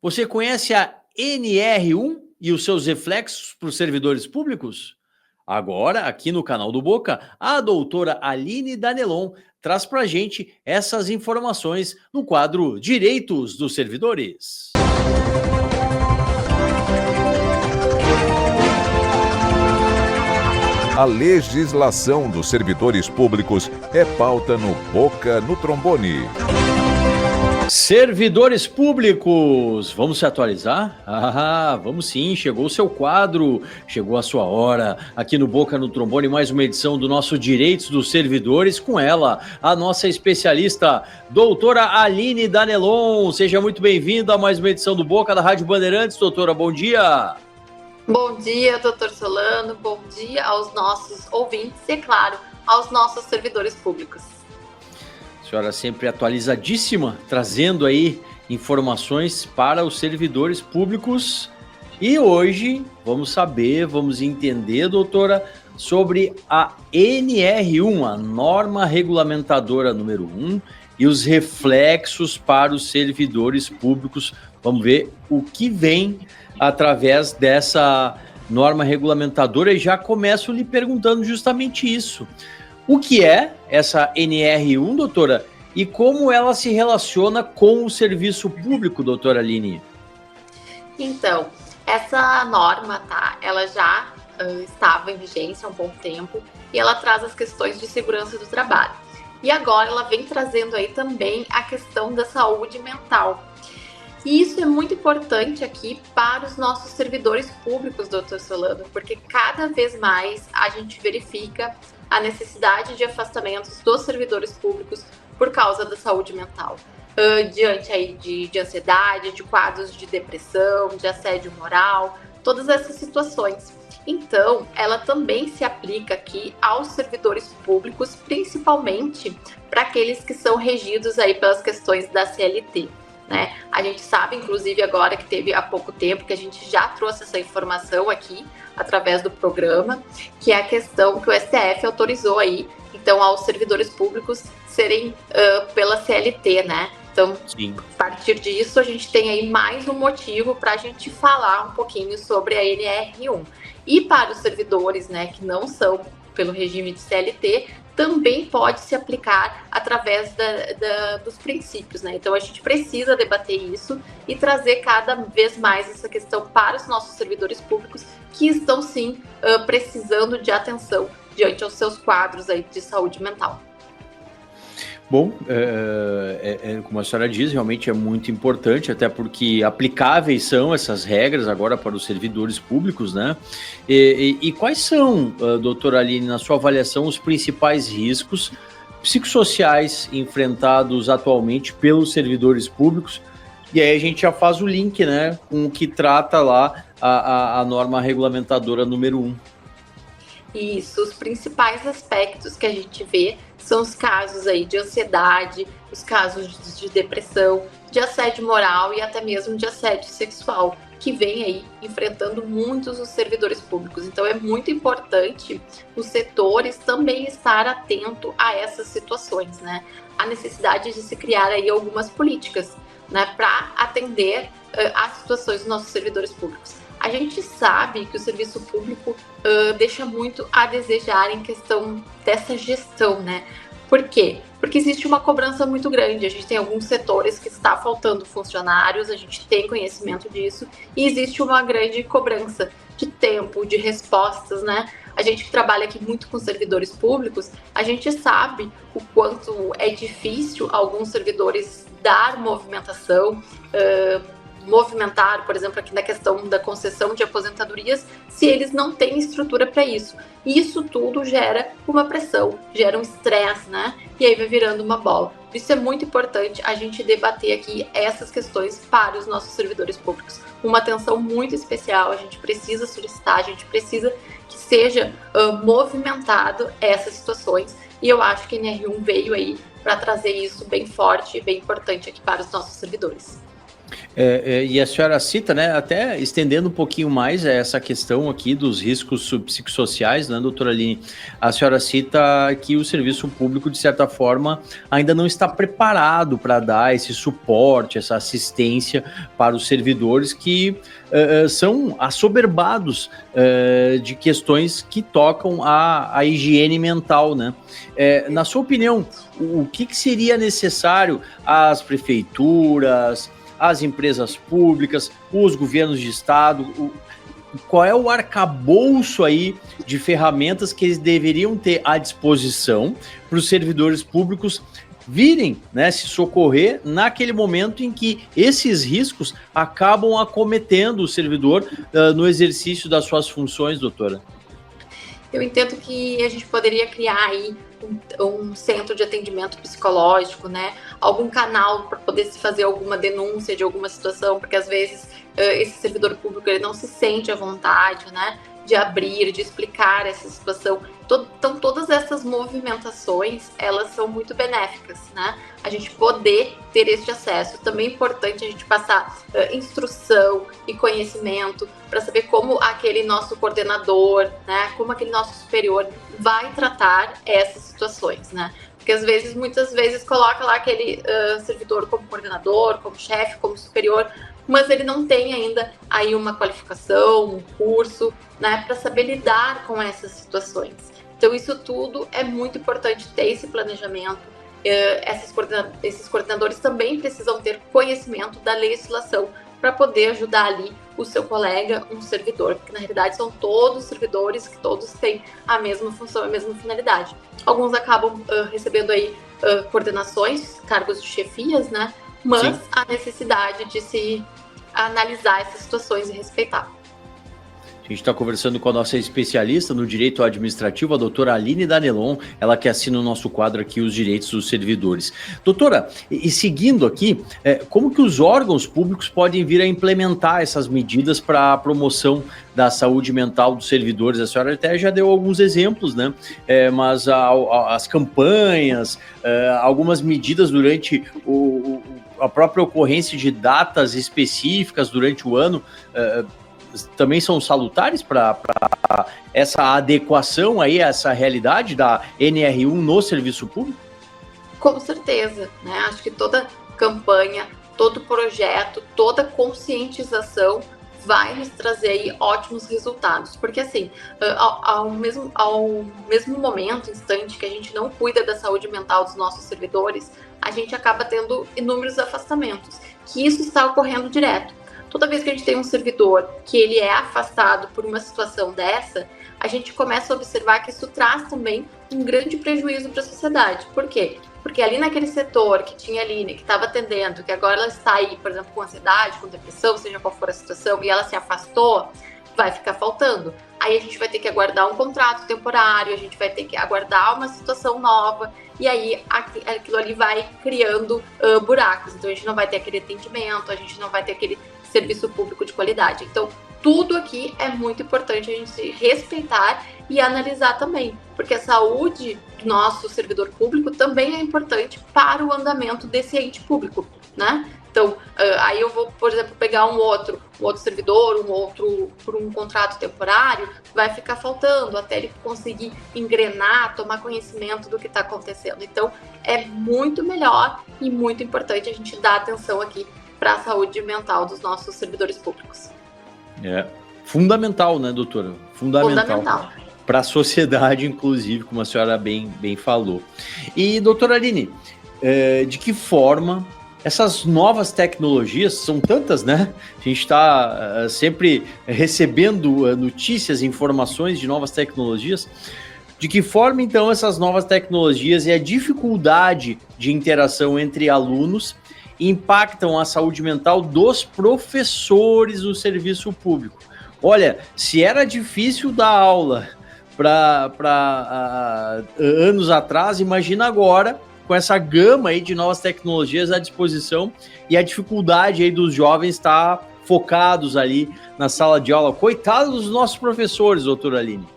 Você conhece a NR1 e os seus reflexos para os servidores públicos? Agora, aqui no canal do Boca, a doutora Aline Danelon traz para a gente essas informações no quadro Direitos dos Servidores. A legislação dos servidores públicos é pauta no Boca no Trombone. Servidores públicos, vamos se atualizar? Vamos sim, chegou o seu quadro, chegou a sua hora. Aqui no Boca no Trombone, mais uma edição do nosso Direitos dos Servidores, com ela, a nossa especialista, doutora Aline Danelon. Seja muito bem-vinda a mais uma edição do Boca da Rádio Bandeirantes, doutora, bom dia. Bom dia, doutor Solano, bom dia aos nossos ouvintes e, é claro, aos nossos servidores públicos. A senhora sempre atualizadíssima, trazendo aí informações para os servidores públicos. E hoje vamos entender, doutora, sobre a NR1, a norma regulamentadora número 1, e os reflexos para os servidores públicos. Vamos ver o que vem através dessa norma regulamentadora e já começo lhe perguntando justamente isso. O que é essa NR1, doutora, e como ela se relaciona com o serviço público, doutora Aline? Então, essa norma, ela já estava em vigência há um bom tempo e ela traz as questões de segurança do trabalho. E agora ela vem trazendo aí também a questão da saúde mental. E isso é muito importante aqui para os nossos servidores públicos, doutor Solano, porque cada vez mais a gente verifica a necessidade de afastamentos dos servidores públicos por causa da saúde mental. Diante aí de ansiedade, de quadros de depressão, de assédio moral, todas essas situações. Então, ela também se aplica aqui aos servidores públicos, principalmente para aqueles que são regidos aí pelas questões da CLT. Né? A gente sabe, inclusive, agora que teve há pouco tempo, que a gente já trouxe essa informação aqui, através do programa, que é a questão que o STF autorizou aí, então, aos servidores públicos serem pela CLT, né? Então, sim, a partir disso, a gente tem aí mais um motivo para a gente falar um pouquinho sobre a NR1. E para os servidores, né, que não são pelo regime de CLT, também pode se aplicar através dos princípios, né? Então, a gente precisa debater isso e trazer cada vez mais essa questão para os nossos servidores públicos que estão, sim, precisando de atenção diante aos seus quadros aí de saúde mental. Bom, como a senhora diz, realmente é muito importante, até porque aplicáveis são essas regras agora para os servidores públicos, né? E quais são, doutora Aline, na sua avaliação, os principais riscos psicossociais enfrentados atualmente pelos servidores públicos? E aí a gente já faz o link, né, com o que trata lá a norma regulamentadora número 1. Isso, os principais aspectos que a gente vê são os casos aí de ansiedade, os casos de depressão, de assédio moral e até mesmo de assédio sexual, que vem aí enfrentando muitos os servidores públicos. Então é muito importante os setores também estar atento a essas situações, né? A necessidade de se criar aí algumas políticas, né, para atender às situações dos nossos servidores públicos. A gente sabe que o serviço público deixa muito a desejar em questão dessa gestão, né? Por quê? Porque existe uma cobrança muito grande. A gente tem alguns setores que está faltando funcionários, a gente tem conhecimento disso, e existe uma grande cobrança de tempo, de respostas, né? A gente que trabalha aqui muito com servidores públicos, a gente sabe o quanto é difícil alguns servidores dar movimentação, movimentar, por exemplo, aqui na questão da concessão de aposentadorias, se eles não têm estrutura para isso. E isso tudo gera uma pressão, gera um estresse, né? E aí vai virando uma bola. Isso é muito importante a gente debater aqui essas questões para os nossos servidores públicos. Uma atenção muito especial, a gente precisa solicitar, a gente precisa que seja movimentado essas situações. E eu acho que a NR1 veio aí para trazer isso bem forte e bem importante aqui para os nossos servidores. E a senhora cita, né, até estendendo um pouquinho mais essa questão aqui dos riscos psicossociais, né, doutora Aline? A senhora cita que o serviço público, de certa forma, ainda não está preparado para dar esse suporte, essa assistência para os servidores que são assoberbados de questões que tocam a higiene mental, né? Na sua opinião, o que seria necessário às prefeituras, as empresas públicas, os governos de estado, qual é o arcabouço aí de ferramentas que eles deveriam ter à disposição para os servidores públicos virem, né, se socorrer naquele momento em que esses riscos acabam acometendo o servidor no exercício das suas funções, doutora? Eu entendo que a gente poderia criar aí um centro de atendimento psicológico, né? Algum canal para poder se fazer alguma denúncia de alguma situação, porque às vezes esse servidor público ele não se sente à vontade, né? De abrir, de explicar essa situação. Então, todas essas movimentações, elas são muito benéficas, né? A gente poder ter este acesso. Também é importante a gente passar instrução e conhecimento para saber como aquele nosso coordenador, né? Como aquele nosso superior vai tratar essas situações, né? Porque às vezes, muitas vezes, coloca lá aquele servidor como coordenador, como chefe, como superior, mas ele não tem ainda aí uma qualificação, um curso, né, para saber lidar com essas situações. Então, isso tudo é muito importante ter esse planejamento. Esses coordenadores também precisam ter conhecimento da legislação para poder ajudar ali o seu colega, um servidor, porque na realidade são todos servidores que todos têm a mesma função, a mesma finalidade. Alguns acabam recebendo aí coordenações, cargos de chefias, né? Mas sim, a necessidade de se analisar essas situações e respeitar. A gente está conversando com a nossa especialista no direito administrativo, a doutora Aline Danelon, ela que assina o nosso quadro aqui, Os Direitos dos Servidores. Doutora, e seguindo aqui, como que os órgãos públicos podem vir a implementar essas medidas para a promoção da saúde mental dos servidores? A senhora até já deu alguns exemplos, né? Mas as campanhas, algumas medidas durante a própria ocorrência de datas específicas durante o ano, também são salutares para essa adequação aí, essa realidade da NR1 no serviço público? Com certeza, né? Acho que toda campanha, todo projeto, toda conscientização vai nos trazer aí ótimos resultados, porque assim, ao mesmo momento, instante que a gente não cuida da saúde mental dos nossos servidores, a gente acaba tendo inúmeros afastamentos, que isso está ocorrendo direto. Toda vez que a gente tem um servidor que ele é afastado por uma situação dessa, a gente começa a observar que isso traz também um grande prejuízo para a sociedade. Por quê? Porque ali naquele setor que tinha ali, né, que estava atendendo, que agora ela está aí, por exemplo, com ansiedade, com depressão, seja qual for a situação, e ela se afastou, vai ficar faltando. Aí a gente vai ter que aguardar um contrato temporário, a gente vai ter que aguardar uma situação nova, e aí aquilo ali vai criando buracos. Então a gente não vai ter aquele atendimento, a gente não vai ter aquele serviço público de qualidade. Então, tudo aqui é muito importante a gente respeitar e analisar também, porque a saúde do nosso servidor público também é importante para o andamento desse ente público, né? Então, aí eu vou, por exemplo, pegar um outro servidor, por um contrato temporário, vai ficar faltando até ele conseguir engrenar, tomar conhecimento do que está acontecendo. Então, é muito melhor e muito importante a gente dar atenção aqui para a saúde mental dos nossos servidores públicos. Fundamental, né, doutora? Fundamental. Para a sociedade, inclusive, como a senhora bem falou. E, doutora Aline, de que forma essas novas tecnologias, são tantas, né? A gente está sempre recebendo notícias, informações de novas tecnologias. De que forma, então, essas novas tecnologias e a dificuldade de interação entre alunos impactam a saúde mental dos professores do serviço público? Olha, se era difícil dar aula para anos atrás, imagina agora com essa gama aí de novas tecnologias à disposição e a dificuldade aí dos jovens estar focados ali na sala de aula. Coitados dos nossos professores, doutora Aline.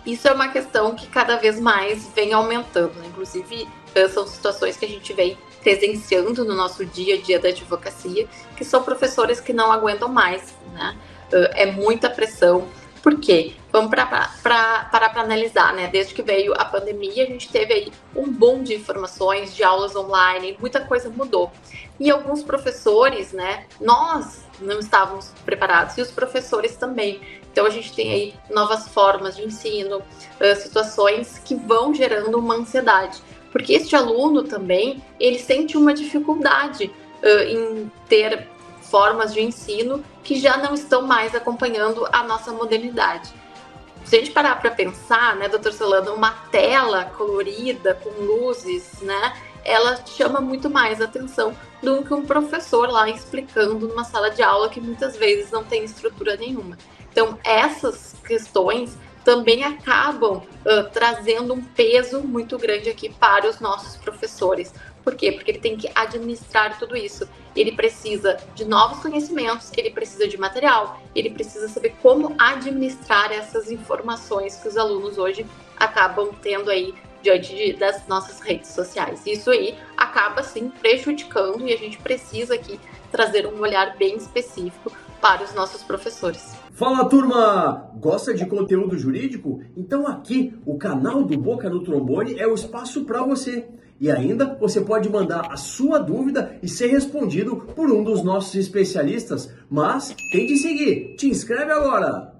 Isso é uma questão que cada vez mais vem aumentando, né? Inclusive, são situações que a gente vem presenciando no nosso dia a dia da advocacia, que são professores que não aguentam mais, né? É muita pressão. Por quê? Vamos parar para analisar, né? Desde que veio a pandemia, a gente teve aí um boom de informações, de aulas online, muita coisa mudou. E alguns professores, né? Nós não estávamos preparados, e os professores também. Então a gente tem aí novas formas de ensino, situações que vão gerando uma ansiedade. Porque este aluno também, ele sente uma dificuldade em ter formas de ensino que já não estão mais acompanhando a nossa modernidade. Se a gente parar para pensar, né, doutor Solano, uma tela colorida, com luzes, né, ela chama muito mais atenção do que um professor lá explicando numa sala de aula que muitas vezes não tem estrutura nenhuma. Então, essas questões também acabam trazendo um peso muito grande aqui para os nossos professores. Por quê? Porque ele tem que administrar tudo isso. Ele precisa de novos conhecimentos, ele precisa de material, ele precisa saber como administrar essas informações que os alunos hoje acabam tendo aí diante das nossas redes sociais. Isso aí acaba, sim, prejudicando, e a gente precisa aqui trazer um olhar bem específico para os nossos professores. Fala, turma! Gosta de conteúdo jurídico? Então aqui, o canal do Boca no Trombone é o espaço para você. E ainda, você pode mandar a sua dúvida e ser respondido por um dos nossos especialistas. Mas tem de seguir. Te inscreve agora!